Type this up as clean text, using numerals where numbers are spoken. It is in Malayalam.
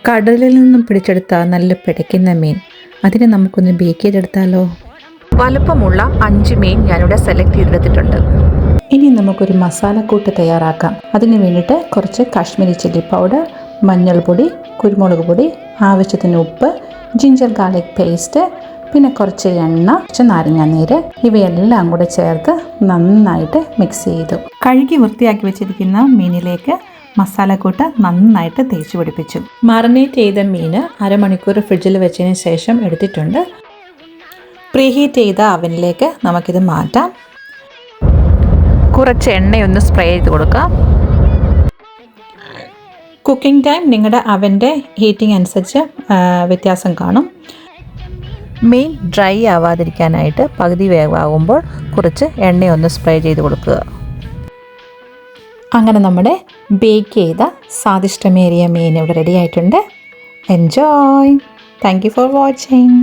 കടലിൽ നിന്നും പിടിച്ചെടുത്ത നല്ല പിടയ്ക്കുന്ന മീൻ, അതിനെ നമുക്കൊന്ന് ബേക്ക് ചെയ്തെടുത്താലോ? വലുപ്പമുള്ള 5 മീൻ ഞാനിവിടെ സെലക്ട് ചെയ്തെടുത്തിട്ടുണ്ട്. ഇനി നമുക്കൊരു മസാലക്കൂട്ട് തയ്യാറാക്കാം. അതിന് വേണ്ടിയിട്ട് കുറച്ച് കാശ്മീരി ചില്ലി പൗഡർ, മഞ്ഞൾപ്പൊടി, കുരുമുളക് പൊടി, ആവശ്യത്തിന് ഉപ്പ്, ജിഞ്ചർ ഗാർലിക് പേസ്റ്റ്, പിന്നെ കുറച്ച് എണ്ണ, കുറച്ച് നാരങ്ങാനീര്, ഇവയെല്ലാം കൂടെ ചേർത്ത് നന്നായിട്ട് മിക്സ് ചെയ്തു. കഴുകി വൃത്തിയാക്കി വെച്ചിരിക്കുന്ന മീനിലേക്ക് മസാലക്കൂട്ട് നന്നായിട്ട് തേച്ച് പിടിപ്പിച്ചു. മാറിനേറ്റ് ചെയ്ത മീൻ അരമണിക്കൂർ ഫ്രിഡ്ജിൽ വെച്ചതിന് ശേഷം എടുത്തിട്ടുണ്ട്. പ്രീഹീറ്റ് ചെയ്ത അവനിലേക്ക് നമുക്കിത് മാറ്റാം. കുറച്ച് എണ്ണയൊന്ന് സ്പ്രേ ചെയ്ത് കൊടുക്കാം. കുക്കിംഗ് ടൈം നിങ്ങളുടെ അവൻ്റെ ഹീറ്റിംഗ് അനുസരിച്ച് വ്യത്യാസം കാണും. മീൻ ഡ്രൈ ആവാതിരിക്കാനായിട്ട് പകുതി വേവാകുമ്പോൾ കുറച്ച് എണ്ണയൊന്ന് സ്പ്രേ ചെയ്ത് കൊടുക്കുക. അങ്ങനെ നമ്മുടെ ബേക്ക് ചെയ്ത സ്വാദിഷ്ടമേറിയ മീൻ ഇവിടെ റെഡി ആയിട്ടുണ്ട്. Enjoy. Thank you for watching.